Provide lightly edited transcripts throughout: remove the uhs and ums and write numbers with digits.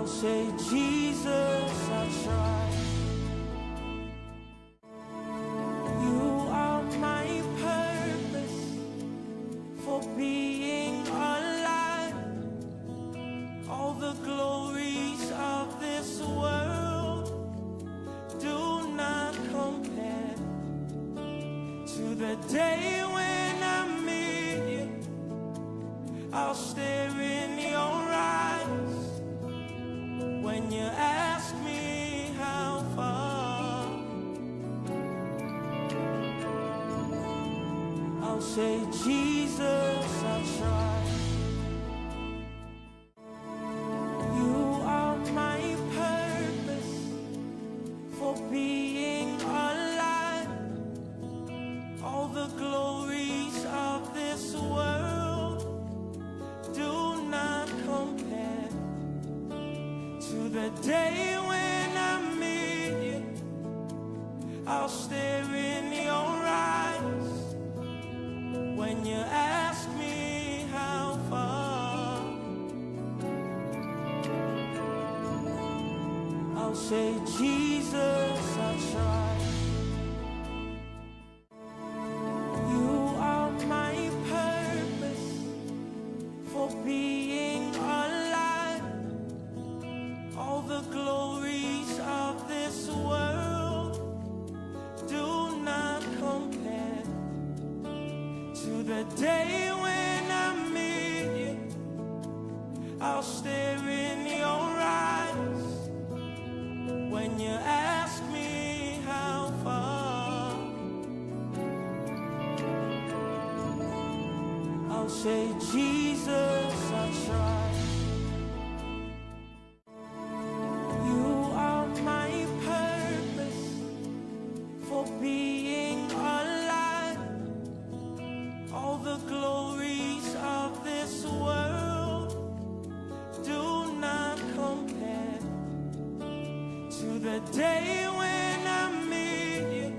I'll say, Jesus, I tried. You are my purpose for being alive. All the glories of this world do not compare to the day when I meet you. I'll stare in your eyes when you ask me how far. I'll say, Jesus, I tried. You are my purpose for being alive. All the glories of this world do not compare to the day when I meet you. I'll stare in your eyes when you ask me how far. I'll say, Jesus, I tried. You are my purpose for being alive. All the glories of this world do not compare to the day when I meet you. I'll stare in your eyes when you ask me how far. I'll say, Jesus, I tried. You are my purpose for being alive. All the glories of this world do not compare to the day when I meet you.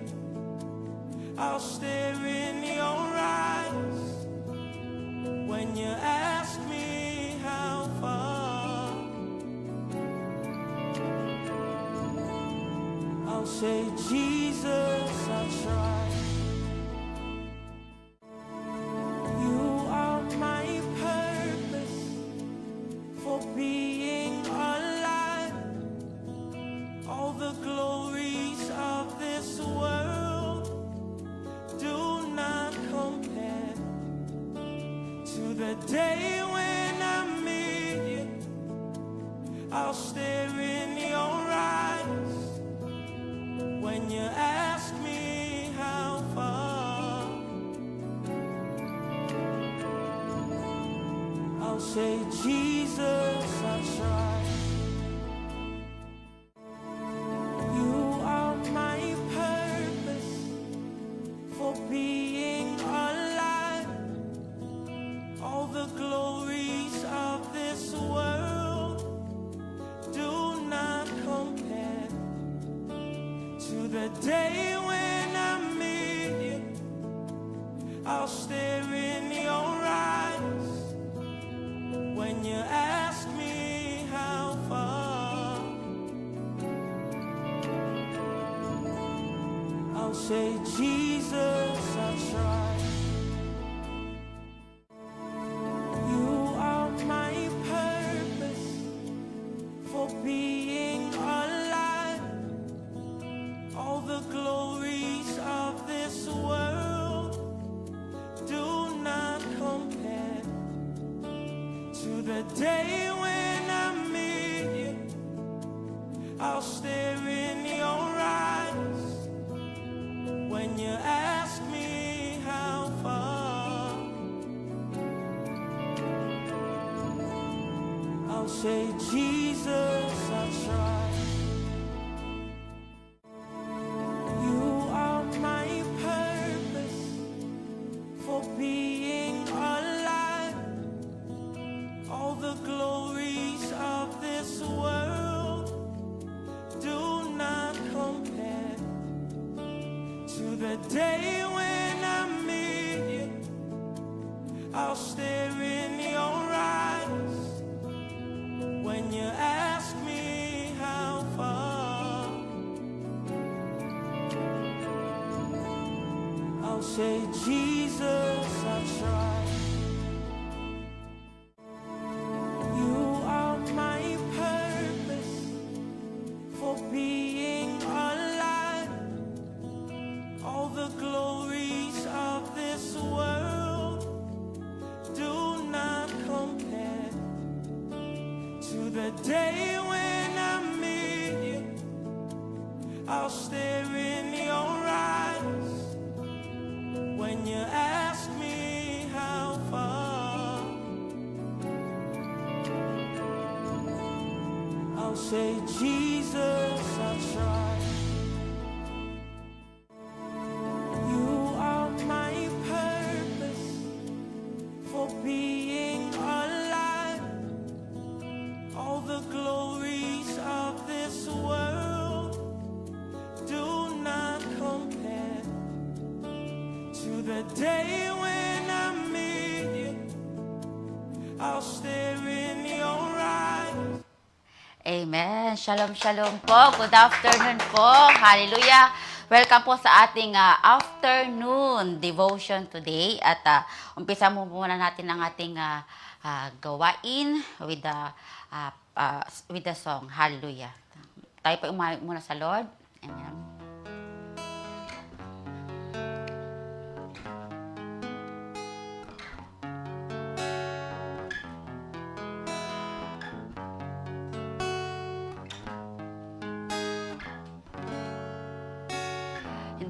I'll stare in your eyes when you ask me how far. I'll say, Jesus, I tried. You are my purpose for being alive. All the glories of this world do not compare to the day when I meet you. I'll stare in your eyes when you ask me how far. I'll say, Jesus, I tried. You are my purpose for being alive. All the glories of this world do not compare to the day when I meet you. I'll stare in your eyes when you ask me how far. I'll say, Jesus, I tried. You are my purpose for being alive. All the glories of this world do not compare to the day when I meet you. I'll stare in your eyes when you ask me how far. I'll say, Jesus, I tried. You are my purpose for being alive. All the glories of this world do not compare to the day when I meet you. I'll stare in your eyes when you ask me say, Jesus, I tried. You are my purpose for being alive. All the glories of this world do not compare to the day when I meet you. I'll stare in your eyes when you ask me how far. I'll say, Jesus, I tried. You are my purpose for being alive. All the glories of this world do not compare to the day when I meet you. I'll stare in your eyes. Amen. Shalom, shalom po. Good afternoon po. Hallelujah. Welcome po sa ating afternoon devotion today. At umpisa muna natin ang ating gawain with the song. Hallelujah. Tayo po muna sa Lord. Amen.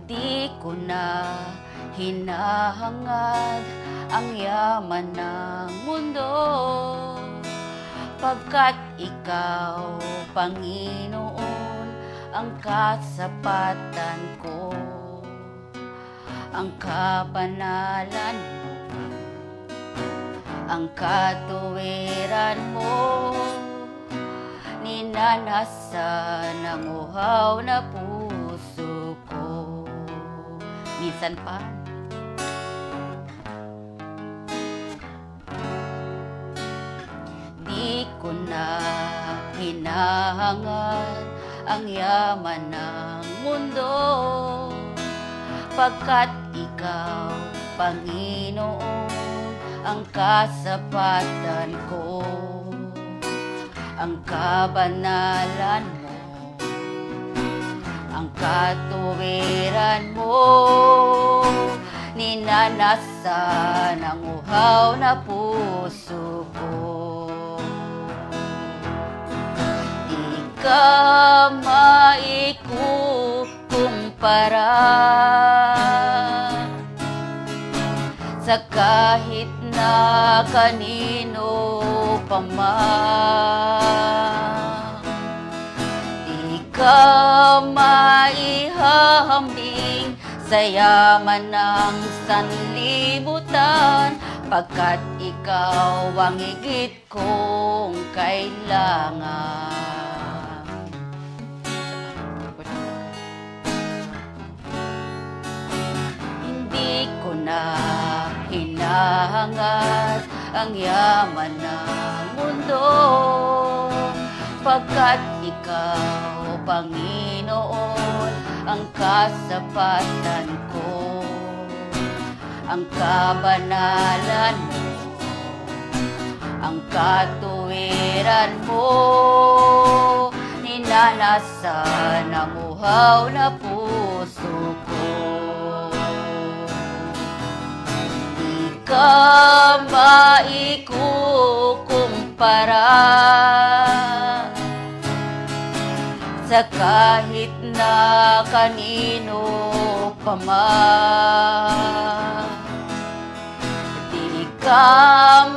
Di ko na hinahangad ang yaman ng mundo, pagkat ikaw, Panginoon, ang kasapatan ko, ang kabanalan mo, ang katuwiran mo, ninanasan ang uhaw na puso ko. Minsan pa, di ko na hinahangad ang yaman ng mundo, pagkat ikaw, Panginoon, ang kasapatan ko, ang kabanalan mo, ang katuwiran mo, ninanasan ang uhaw na puso ko. Di ka maikukumpara sa kahit na kanino pa man. Di ka maihahambing sa yaman ng sanlibutan, pagkat ikaw ang higit kong kailangan. Hindi ko na hinahangad ang yaman ng mundo, pagkat ikaw, Panginoon, ang kasapatan ko, ang kabanalan mo, ang katuwiran mo, ninanasan ang uhaw na puso ko. Di ka maikukumpara sa kahit na kanino pa man. Di ka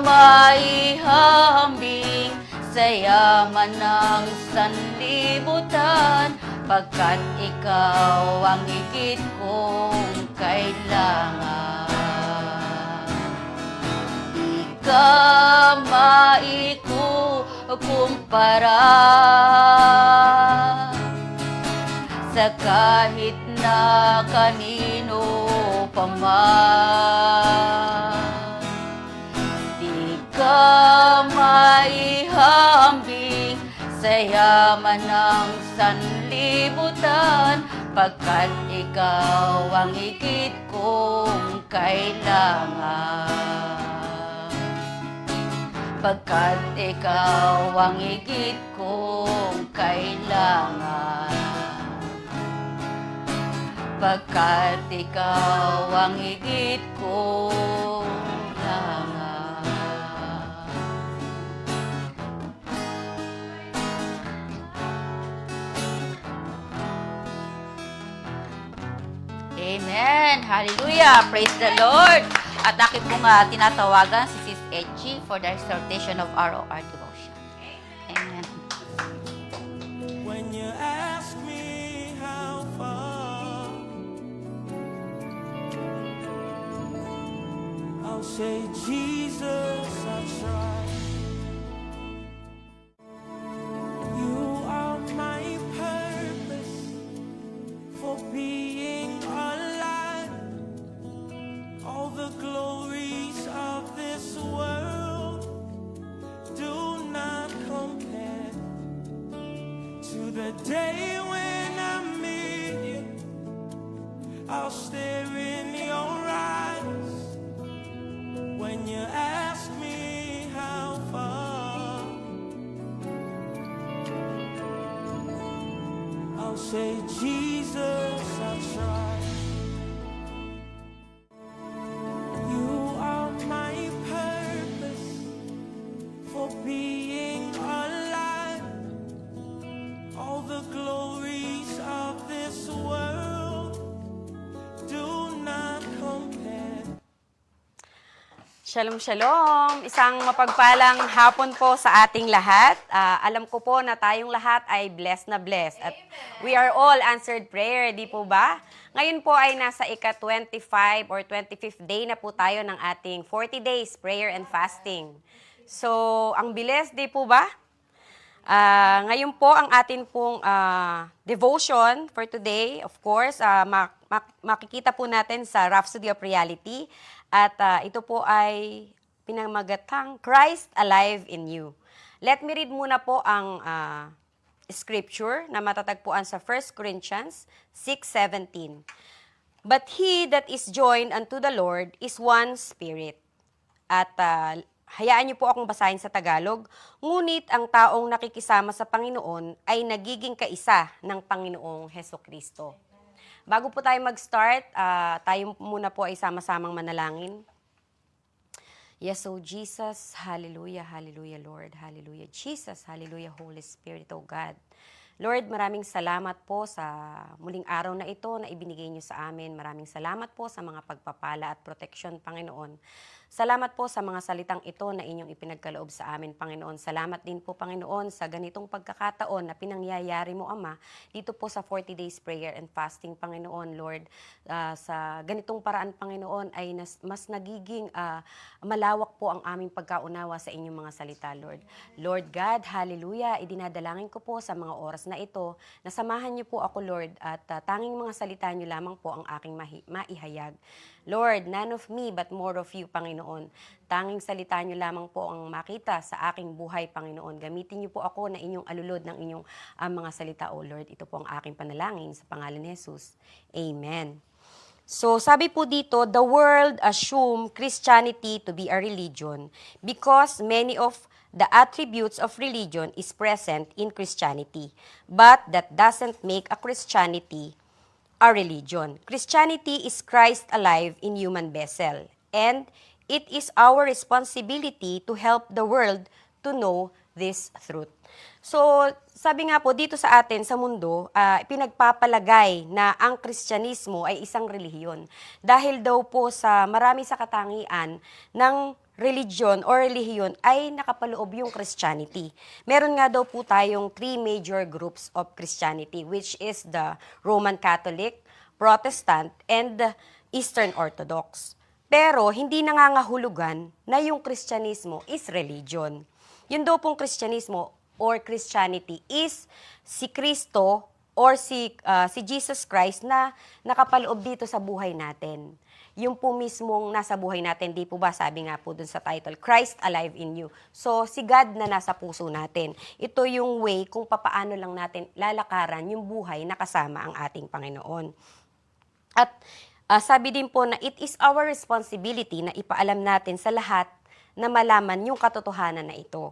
maihahambing sa yaman ng sanlibutan, pagkat ikaw ang higit kong kailangan. Di ka maikukumpara sa kahit na kanino pa man. Di ka maihambing sa yaman ng sanlibutan, pagkat ikaw ang higit kong kailangan. Pagkat ikaw ang higit kong kailangan. Pagkat ikaw ang higit kong kailangan. Amen. Hallelujah. Praise the Lord. At aking pong tinatawagan si Sis Edgy for the exhortation of ROR devotion. Amen. When you ask me how far, I'll say, Jesus, I tried. You are my purpose for being alive. All the glories of this world do not compare to the day when I meet you. I'll stare in your eyes when you ask me how far. I'll say, Jesus, I tried. You are my purpose for being alive. All the glories of this world do not compare. Shalom, shalom! Isang mapagpalang hapon po sa ating lahat. Alam ko po na tayong lahat ay blessed na blessed. At we are all answered prayer, di po ba? Ngayon po ay nasa ika-25 or 25th day na po tayo ng ating 40 days prayer and fasting. So, ang bilis, di po ba? Ngayon po, ang atin pong devotion for today, of course, makikita po natin sa Rhapsody of Reality. At ito po ay pinamagatang Christ Alive in You. Let me read muna po ang scripture na matatagpuan sa 1 Corinthians 6:17. But he that is joined unto the Lord is one spirit. At hayaan niyo po akong basahin sa Tagalog. Ngunit ang taong nakikisama sa Panginoon ay nagiging kaisa ng Panginoong Hesukristo. Bago po tayo mag-start, tayo muna po ay sama-samang manalangin. Yes, oh Jesus, hallelujah, hallelujah, Lord, hallelujah. Jesus, hallelujah, Holy Spirit, oh God. Lord, maraming salamat po sa muling araw na ito na ibinigay niyo sa amin. Maraming salamat po sa mga pagpapala at proteksyon, Panginoon. Salamat po sa mga salitang ito na inyong ipinagkaloob sa amin, Panginoon. Salamat din po, Panginoon, sa ganitong pagkakataon na pinangyayari mo, Ama, dito po sa 40 days prayer and fasting, Panginoon, Lord. Sa ganitong paraan, Panginoon, ay mas nagiging malawak po ang aming pagkaunawa sa inyong mga salita, Lord. Lord God, hallelujah, idinadalangin ko po sa mga oras na ito, na samahan niyo po ako, Lord, at tanging mga salita niyo lamang po ang aking maihayag. Lord, none of me but more of you, Panginoon. Tanging salita niyo lamang po ang makita sa aking buhay, Panginoon. Gamitin niyo po ako na inyong alulod ng inyong mga salita, O Lord. Ito po ang aking panalangin sa pangalan ni Jesus. Amen. So, sabi po dito, the world assume Christianity to be a religion because many of the attributes of religion is present in Christianity. But that doesn't make a Christianity a religion. Christianity is Christ alive in human vessel, and it is our responsibility to help the world to know this truth. So, sabi nga po, dito sa atin, sa mundo, pinagpapalagay na ang Kristyanismo ay isang relihiyon. Dahil daw po sa marami sa katangian ng religion or relihiyon ay nakapaloob yung Christianity. Meron nga daw po tayong 3 major groups of Christianity, which is the Roman Catholic, Protestant, and the Eastern Orthodox. Pero hindi nangangahulugan na yung Kristyanismo is religion. Yun daw pong Kristyanismo or Christianity is si Kristo or si Jesus Christ na nakapaloob dito sa buhay natin. yung po mismong nasa buhay natin, di po ba, sabi nga po dun sa title, Christ alive in you. So, si God na nasa puso natin. Ito yung way kung papaano lang natin lalakaran yung buhay na kasama ang ating Panginoon. At sabi din po na it is our responsibility na ipaalam natin sa lahat na malaman yung katotohanan na ito.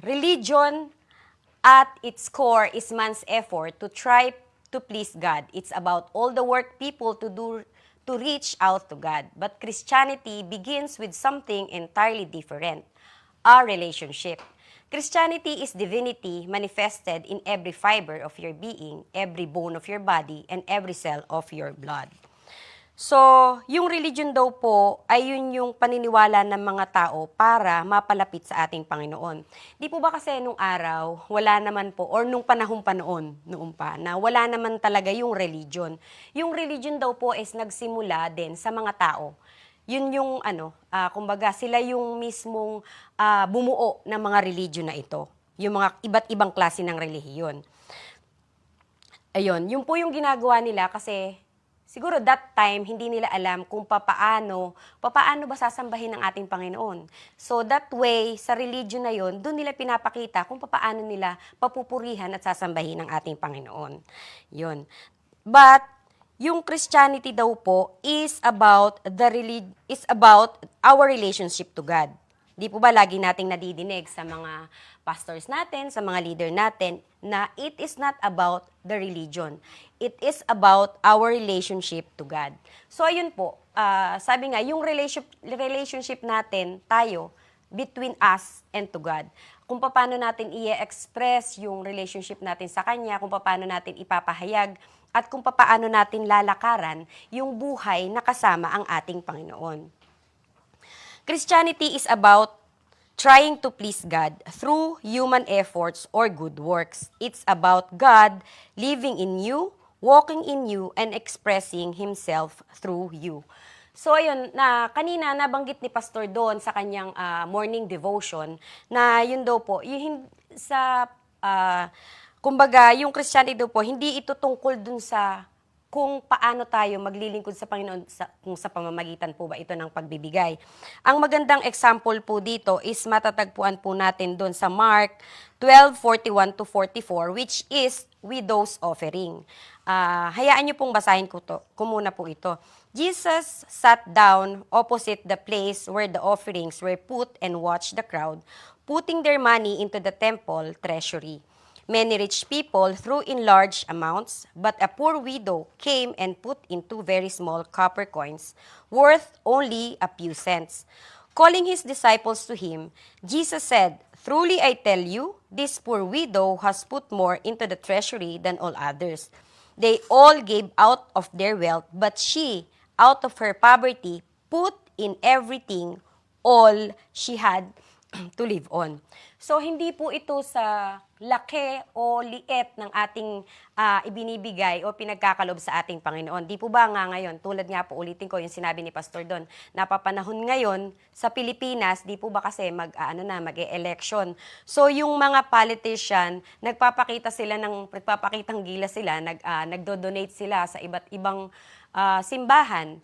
Religion at its core is man's effort to try to please God. It's about all the work people to do to reach out to God. But Christianity begins with something entirely different, our relationship. Christianity is divinity manifested in every fiber of your being, every bone of your body, and every cell of your blood. So, yung religion daw po ay yun yung paniniwala ng mga tao para mapalapit sa ating Panginoon. Di po ba kasi nung araw, wala naman po, or nung panahon pa noon na wala naman talaga yung religion. Yung religion daw po is nagsimula din sa mga tao. Yun yung kumbaga sila yung mismong bumuo ng mga religion na ito. Yung mga iba't ibang klase ng relihiyon. Ayun, yun po yung ginagawa nila kasi siguro that time, hindi nila alam kung papaano ba sasambahin ng ating Panginoon. So that way, sa religion na yon, doon nila pinapakita kung papaano nila papupurihan at sasambahin ng ating Panginoon. Yun. But, yung Christianity daw po is about our relationship to God. Di po ba lagi nating nadidinig sa mga pastors natin, sa mga leader natin, na it is not about the religion. It is about our relationship to God. So, ayun po, sabi nga, yung relationship natin, tayo, between us and to God. Kung paano natin i-express yung relationship natin sa Kanya, kung paano natin ipapahayag, at kung paano natin lalakaran yung buhay na kasama ang ating Panginoon. Christianity is about trying to please God through human efforts or good works. It's about God living in you, walking in you, and expressing Himself through you. So ayun, kanina nabanggit ni Pastor doon sa kanyang morning devotion na yun daw po, yung kumbaga yung Christianity daw po, hindi ito tungkol dun sa kung paano tayo maglilingkod sa Panginoon kung sa pamamagitan po ba ito ng pagbibigay. Ang magandang example po dito is matatagpuan po natin doon sa Mark 12:41-44, which is widow's offering. Hayaan niyo pong basahin ko muna po ito. Jesus sat down opposite the place where the offerings were put and watched the crowd, putting their money into the temple treasury. Many rich people threw in large amounts, but a poor widow came and put in 2 very small copper coins, worth only a few cents. Calling his disciples to him, Jesus said, "Truly I tell you, this poor widow has put more into the treasury than all others. They all gave out of their wealth, but she, out of her poverty, put in everything, all she had to live on." So, hindi po ito sa laki o liit ng ating ibinibigay o pinagkakalob sa ating Panginoon. Di po ba nga ngayon, tulad nga po ulitin ko yung sinabi ni Pastor Don, napapanahon ngayon sa Pilipinas, di po ba kasi mag-e-election. So, yung mga politician, nagpapakitang gilas sila, nagdo-donate sila sa iba't ibang simbahan.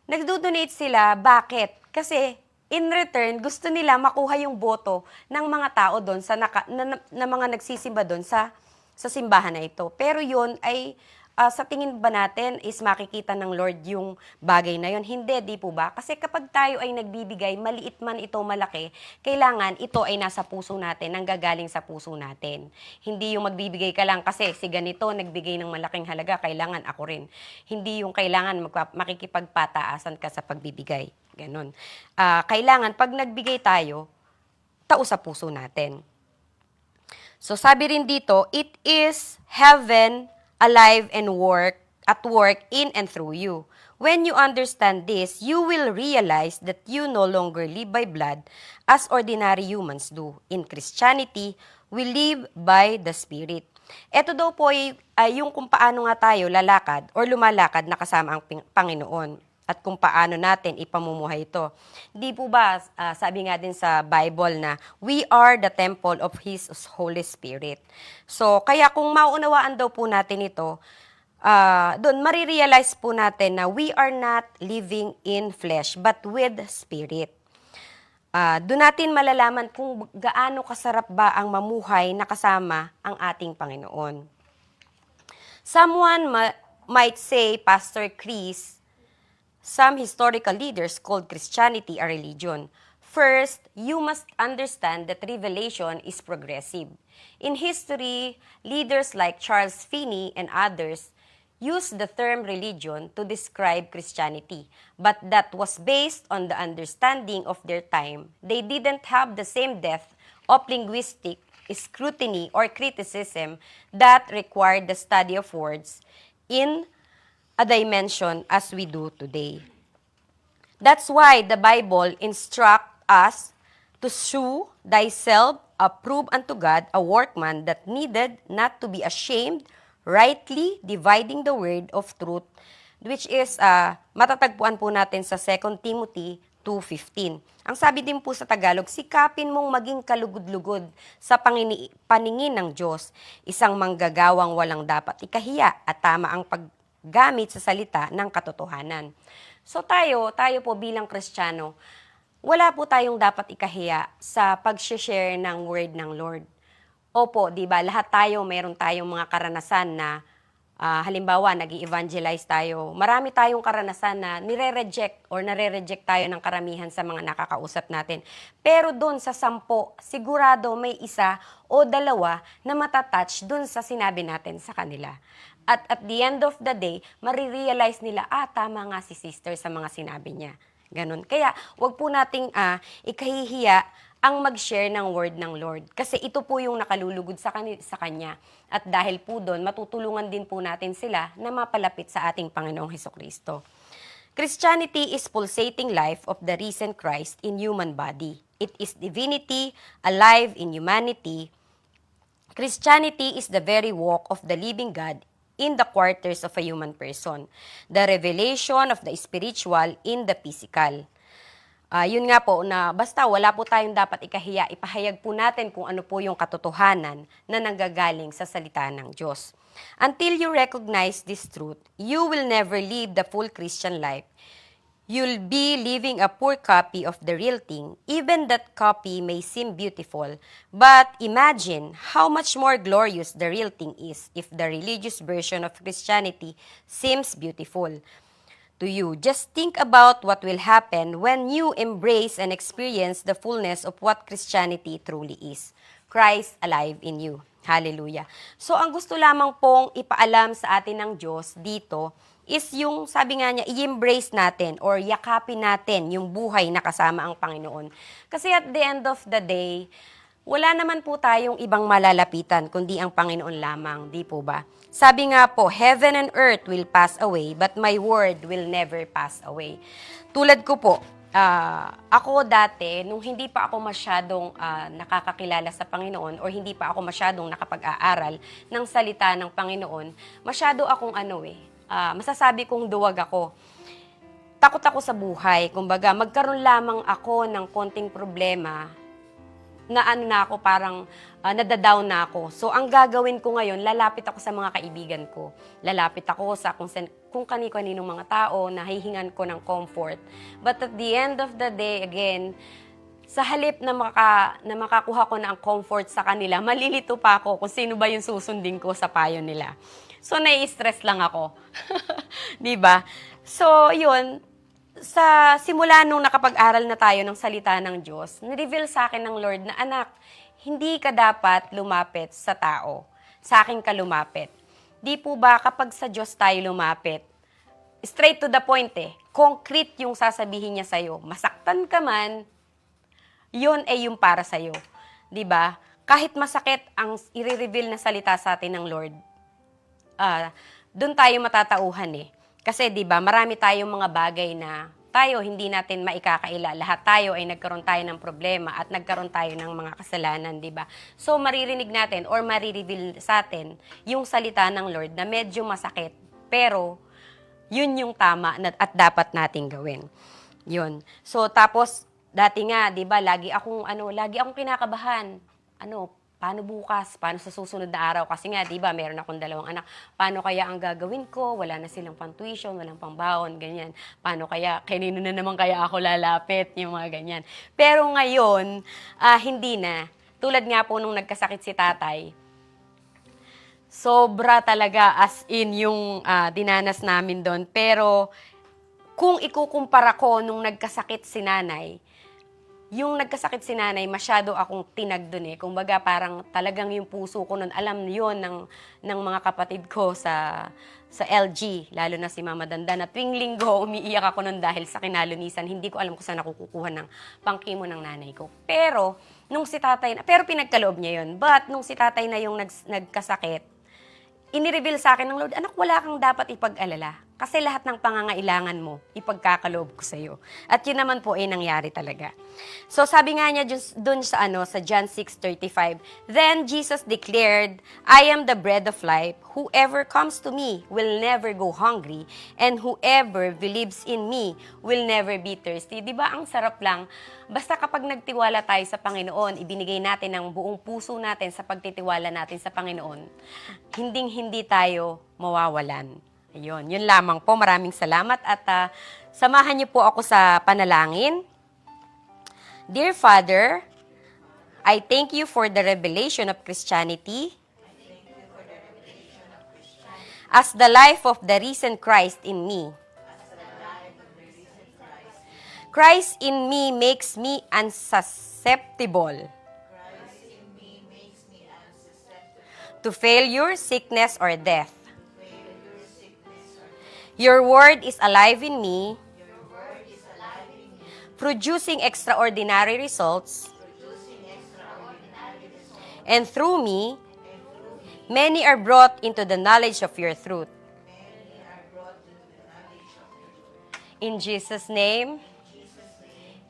Nagdo-donate sila, bakit? Kasi in return, gusto nila makuha yung boto ng mga tao doon na mga nagsisimba doon sa simbahan na ito. Pero yun ay sa tingin ba natin is makikita ng Lord yung bagay na yun? Hindi, di po ba? Kasi kapag tayo ay nagbibigay, maliit man ito, malaki, kailangan ito ay nasa puso natin, nanggagaling sa puso natin. Hindi yung magbibigay ka lang kasi si ganito nagbigay ng malaking halaga, kailangan ako rin. Hindi yung kailangan makikipagpataasan ka sa pagbibigay. Ganon. Kailangan, pag nagbigay tayo, tao sa puso natin. So, sabi rin dito, it is heaven alive and at work in and through you. When you understand this, you will realize that you no longer live by blood as ordinary humans do. In Christianity, we live by the Spirit. Ito daw po ay yung kung paano nga tayo lalakad or lumalakad na kasama ang Panginoon at kung paano natin ipamumuhay ito. Di po ba, sabi nga din sa Bible na we are the temple of His Holy Spirit. So, kaya kung maunawaan daw po natin ito, doon marirealize po natin na we are not living in flesh, but with spirit. Doon natin malalaman kung gaano kasarap ba ang mamuhay na kasama ang ating Panginoon. Someone might say, Pastor Chris, some historical leaders called Christianity a religion. First, you must understand that revelation is progressive. In history, leaders like Charles Finney and others used the term religion to describe Christianity, but that was based on the understanding of their time. They didn't have the same depth of linguistic scrutiny or criticism that required the study of words in a dimension as we do today. That's why the Bible instructs us to shew thyself approved unto God, a workman that needed not to be ashamed, rightly dividing the word of truth, which is matatagpuan po natin sa 2 Timothy 2:15. Ang sabi din po sa Tagalog, sikapin mong maging kalugod-lugod sa paningin ng Diyos, isang manggagawang walang dapat ikahiya at tama ang paggamit sa salita ng katotohanan. So tayo po bilang Kristiyano, wala po tayong dapat ikahiya sa pag-share ng word ng Lord. Opo, di ba? Lahat tayo, meron tayong mga karanasan na, halimbawa, nag-evangelize tayo. Marami tayong karanasan na nire-reject or nare-reject tayo ng karamihan sa mga nakakausap natin. Pero doon sa 10, sigurado may isa o dalawa na matatouch doon sa sinabi natin sa kanila. At the end of the day, marirealize nila, tama nga si sister sa mga sinabi niya. Ganon. Kaya, wag po nating ikahihiya ang mag-share ng word ng Lord. Kasi ito po yung nakalulugod sa Kanya. At dahil po doon, matutulungan din po natin sila na mapalapit sa ating Panginoong Hesukristo. Christianity is pulsating life of the risen Christ in human body. It is divinity alive in humanity. Christianity is the very walk of the living God in the quarters of a human person. The revelation of the spiritual in the physical. Yun nga po na basta wala po tayong dapat ikahiya, ipahayag po natin kung ano po yung katotohanan na nanggagaling sa salita ng Diyos. Until you recognize this truth, you will never live the full Christian life. You'll be living a poor copy of the real thing. Even that copy may seem beautiful, but imagine how much more glorious the real thing is if the religious version of Christianity seems beautiful to you. Just think about what will happen when you embrace and experience the fullness of what Christianity truly is. Christ alive in you. Hallelujah. So, ang gusto lamang pong ipaalam sa atin ng Diyos dito is yung, sabi nga niya, i-embrace natin or yakapin natin yung buhay na kasama ang Panginoon. Kasi at the end of the day, wala naman po tayong ibang malalapitan kundi ang Panginoon lamang, di po ba? Sabi nga po, heaven and earth will pass away, but my word will never pass away. Tulad ko po, ako dati, nung hindi pa ako masyadong nakakakilala sa Panginoon or hindi pa ako masyadong nakapag-aaral ng salita ng Panginoon, masyado akong masasabi kong duwag ako. Takot ako sa buhay. Kumbaga, magkaroon lamang ako ng konting problema na ako, parang nadadown na ako. So, ang gagawin ko ngayon, lalapit ako sa mga kaibigan ko. Lalapit ako sa kung kani-kaninong mga tao, nahihingan ko ng comfort. But at the end of the day, again, sa halip na makakuha ko ng comfort sa kanila, malilito pa ako kung sino ba yung susundin ko sa payo nila. So, nai-stress lang ako. Diba? So, yun, sa simula nung nakapag-aral na tayo ng salita ng Diyos, ni-reveal sa akin ng Lord na, anak, hindi ka dapat lumapit sa tao. Sa akin ka lumapit. Di po ba kapag sa Diyos tayo lumapit, straight to the point concrete yung sasabihin niya sa'yo. Masaktan ka man, yun ay yung para sa'yo. Di ba? Kahit masakit ang i-reveal na salita sa atin ng Lord, doon tayo matatauhan Kasi 'di ba, marami tayong mga bagay na tayo hindi natin maikakaila. Lahat tayo ay nagkaroon tayo ng problema at nagkaroon tayo ng mga kasalanan, 'di ba? So maririnig natin or marireveal sa atin yung salita ng Lord na medyo masakit, pero yun yung tama at dapat nating gawin. Yun. So tapos dati nga, 'di ba, lagi akong kinakabahan. paano bukas? Paano sa susunod na araw? Kasi nga, di ba, meron akong 2 anak. Paano kaya ang gagawin ko? Wala na silang pang-tuition, walang pang-baon, ganyan. Paano kaya, kanino na naman kaya ako lalapit? Yung mga ganyan. Pero ngayon, hindi na. Tulad nga po nung nagkasakit si tatay, sobra talaga as in yung dinanas namin doon. Pero kung ikukumpara ko nung nagkasakit si nanay, yung nagkasakit si nanay, masyado akong tinag dun eh. Kumbaga parang talagang yung puso ko nun, alam yun ng mga kapatid ko sa LG, lalo na si Mama Dandan, na tuwing linggo, umiiyak ako nun dahil sa kinalunisan. Hindi ko alam kung saan ako kukuha ng pangkimo ng nanay ko. Pero, pero pinagkaloob niya yun. But, nung si tatay na yung nagkasakit, inireveal sa akin ng Lord, anak, wala kang dapat ipag-alala. Kasi lahat ng pangangailangan mo, ipagkakaloob ko sa iyo. At yun naman po ay nangyari talaga. So sabi nga niya dun sa John 6:35, then Jesus declared, I am the bread of life. Whoever comes to me will never go hungry, and whoever believes in me will never be thirsty. Di ba ang sarap lang? Basta kapag nagtiwala tayo sa Panginoon, ibinigay natin ang buong puso natin sa pagtitiwala natin sa Panginoon, hinding-hindi tayo mawawalan. Ayun, yun lamang po. Maraming salamat at samahan niyo po ako sa panalangin. Dear Father, I thank you for the revelation of Christianity as the life of the risen Christ in me. Christ in me makes me unsusceptible to failure, sickness, or death. Your word is alive in me, producing extraordinary results, and through me, many are brought into the knowledge of your truth. In Jesus' name,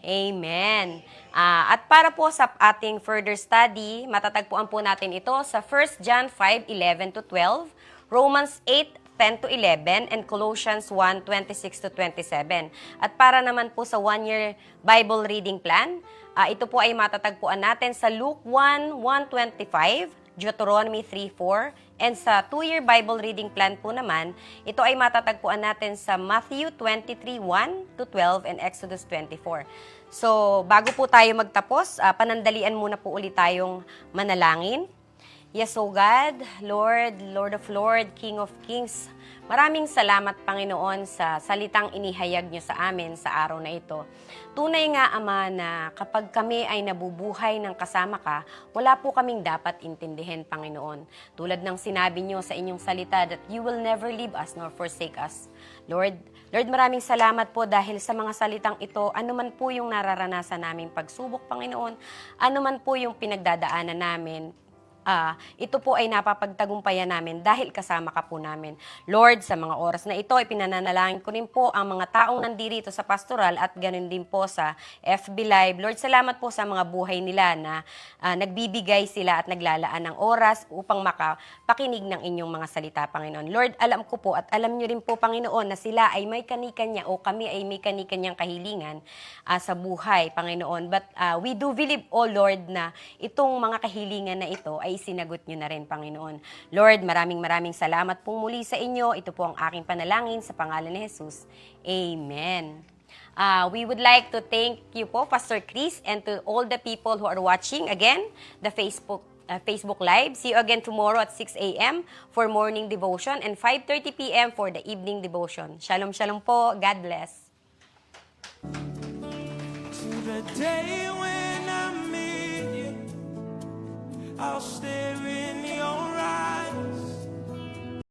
Amen. At para po sa ating further study, matatagpuan po natin ito sa 1 John 5:11-12, Romans 8:10-11, and Colossians 1:26-27. At para naman po sa 1-year Bible reading plan, ito po ay matatagpuan natin sa Luke 1:1-25, Deuteronomy 3:4, and sa 2-year Bible reading plan po naman, ito ay matatagpuan natin sa Matthew 23:1-12 and Exodus 24. So, bago po tayo magtapos, panandalian muna po ulit tayong manalangin. Yes, O God, Lord, Lord of Lord, King of Kings, maraming salamat, Panginoon, sa salitang inihayag niyo sa amin sa araw na ito. Tunay nga, Ama, na kapag kami ay nabubuhay ng kasama ka, wala po kaming dapat intindihin, Panginoon. Tulad ng sinabi niyo sa inyong salita that you will never leave us nor forsake us. Lord, maraming salamat po dahil sa mga salitang ito, anuman po yung nararanasan naming pagsubok, Panginoon, anuman po yung pinagdadaanan namin, ito po ay napapagtagumpayan namin dahil kasama ka po namin. Lord, sa mga oras na ito, ipinananalangin ko rin po ang mga taong nandirito sa pastoral at ganun din po sa FB Live. Lord, salamat po sa mga buhay nila na nagbibigay sila at naglalaan ng oras upang makapakinig ng inyong mga salita, Panginoon. Lord, alam ko po at alam nyo rin po, Panginoon, na sila ay may kanikanya o kami ay may kanikanyang kahilingan sa buhay, Panginoon. But we do believe, O Lord, na itong mga kahilingan na ito ay sinagot nyo na rin, Panginoon. Lord, maraming salamat po muli sa inyo. Ito po ang aking panalangin sa pangalan ni Jesus. Amen. We would like to thank you po, Pastor Chris, and to all the people who are watching again the Facebook Live. See you again tomorrow at 6 a.m. for morning devotion and 5:30 p.m. for the evening devotion. Shalom, shalom po. God bless. To the day when I meet you, I'll stare in your